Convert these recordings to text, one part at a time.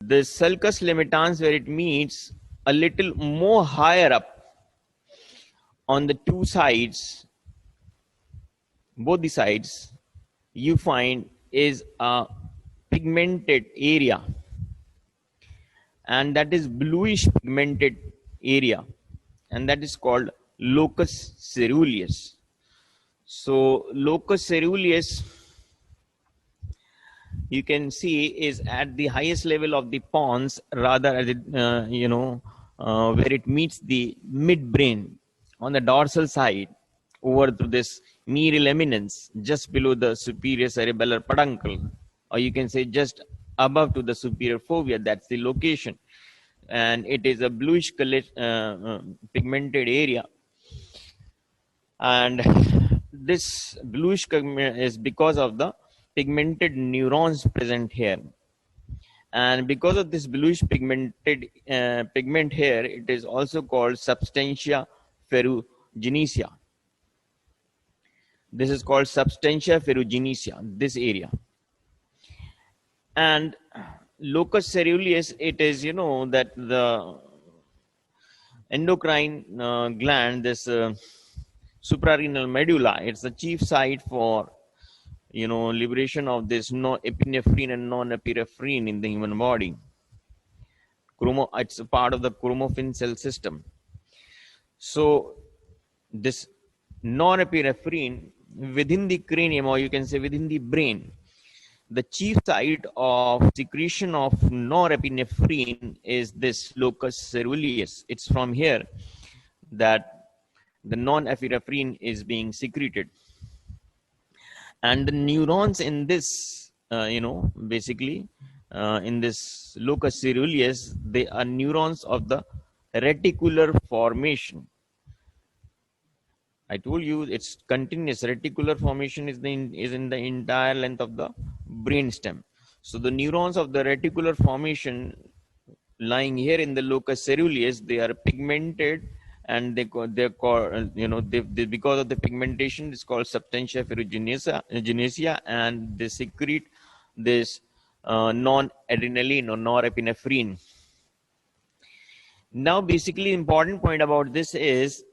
the sulcus limitans, where it meets a little more higher up on the two sides, both the sides, you find is a pigmented area, and that is bluish pigmented area, and that is called locus ceruleus. So locus ceruleus, you can see, is at the highest level of the pons, rather at the, where it meets the midbrain on the dorsal side over to this medial eminence just below the superior cerebellar peduncle, or you can say just above to the superior fovea. That's the location, and it is a bluish color, pigmented area. And this bluish is because of the pigmented neurons present here, and because of this bluish pigmented pigment here, it is also called substantia ferruginea. This is called substantia ferruginea, this area. And locus ceruleus, it is, that the endocrine gland, this suprarenal medulla, it's the chief site for liberation of this epinephrine and non-epinephrine in the human body. It's a part of the chromaffin cell system. So this non-epinephrine within the cranium, or you can say within the brain, the chief site of secretion of norepinephrine is this locus ceruleus. It's from here that the non-epinephrine is being secreted. And the neurons in this, basically in this locus ceruleus, they are neurons of the reticular formation. I told you it's continuous. Reticular formation is in the entire length of the brain stem. So the neurons of the reticular formation lying here in the locus ceruleus, they are pigmented, and they're called, because of the pigmentation, it's called substantia ferruginea, and they secrete this non-adrenaline or norepinephrine. Now, basically, important point about this is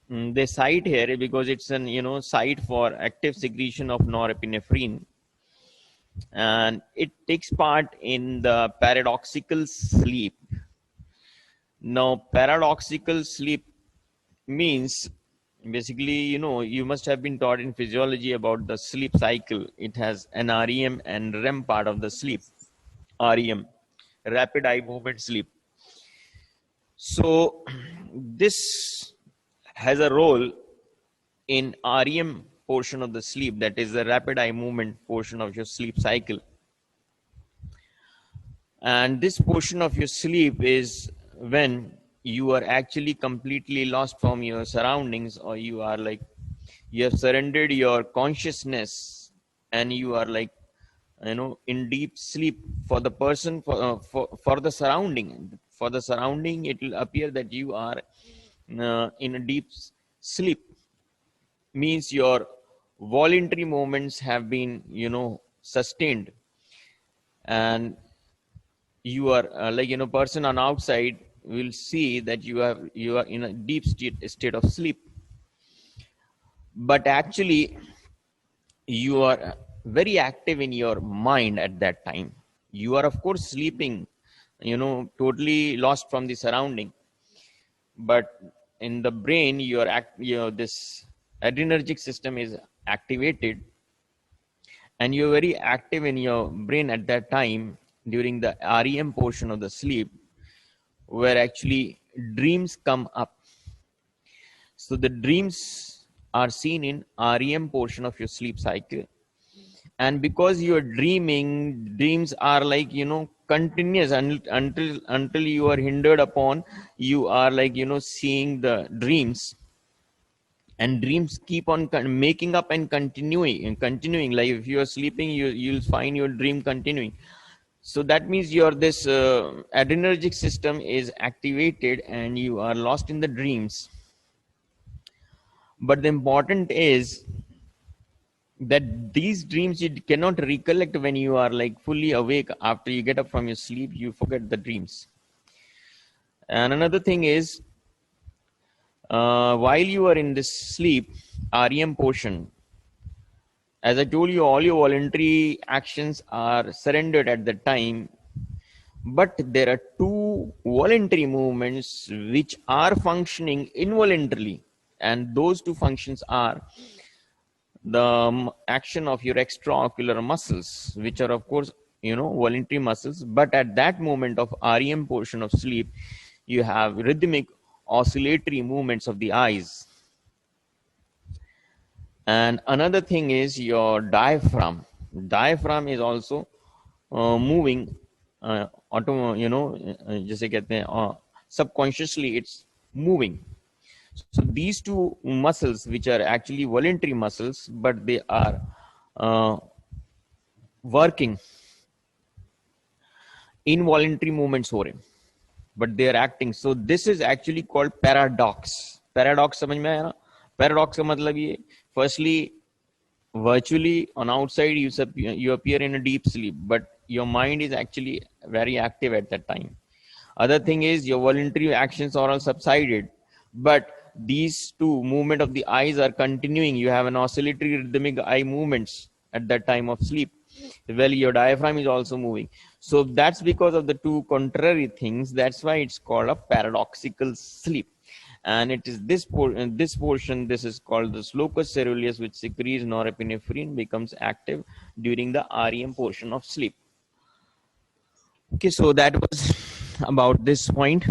the site here, because it's an site for active secretion of norepinephrine, and it takes part in the paradoxical sleep. Now, paradoxical sleep means, basically, you must have been taught in physiology about the sleep cycle. It has an REM and REM part of the sleep. REM, rapid eye movement sleep. So this has a role in REM portion of the sleep, that is the rapid eye movement portion of your sleep cycle. And this portion of your sleep is when you are actually completely lost from your surroundings, or you are like, you have surrendered your consciousness, and you are like, in deep sleep. For the person, for the surrounding, it will appear that you are in a deep sleep. Means your voluntary movements have been sustained, and you are like person on outside will see that you are in a deep state of sleep, but actually you are very active in your mind at that time. You are of course sleeping, totally lost from the surrounding, but in the brain this adrenergic system is activated, and you're very active in your brain at that time during the REM portion of the sleep, where actually dreams come up. So the dreams are seen in REM portion of your sleep cycle, and because you are dreaming, dreams are like continuous until you are hindered upon. You are like seeing the dreams, and dreams keep on making up and continuing. Like if you are sleeping, you'll find your dream continuing. So that means your this adrenergic system is activated, and you are lost in the dreams. But the important is that these dreams you cannot recollect when you are like fully awake. After you get up from your sleep, you forget the dreams. And another thing is, while you are in this sleep REM portion, as I told you, all your voluntary actions are surrendered at the time, but there are two voluntary movements which are functioning involuntarily, and those two functions are the action of your extraocular muscles, which are of course voluntary muscles, but at that moment of REM portion of sleep you have rhythmic oscillatory movements of the eyes. And another thing is your diaphragm is also moving जैसे कहते हैं subconsciously it's moving. So these two muscles, which are actually voluntary muscles, but they are working involuntary movements हो रहे, but they are acting. So this is actually called paradox. Paradox समझ में आया ना? Paradox का मतलब ये, firstly, virtually on outside you appear in a deep sleep, but your mind is actually very active at that time. Other thing is your voluntary actions are all subsided, but these two movement of the eyes are continuing. You have an oscillatory rhythmic eye movements at that time of sleep. Well, your diaphragm is also moving. So that's because of the two contrary things. That's why it's called a paradoxical sleep. And it is this portion, this is called the locus ceruleus, which secretes norepinephrine, becomes active during the REM portion of sleep. Okay, so that was about this point.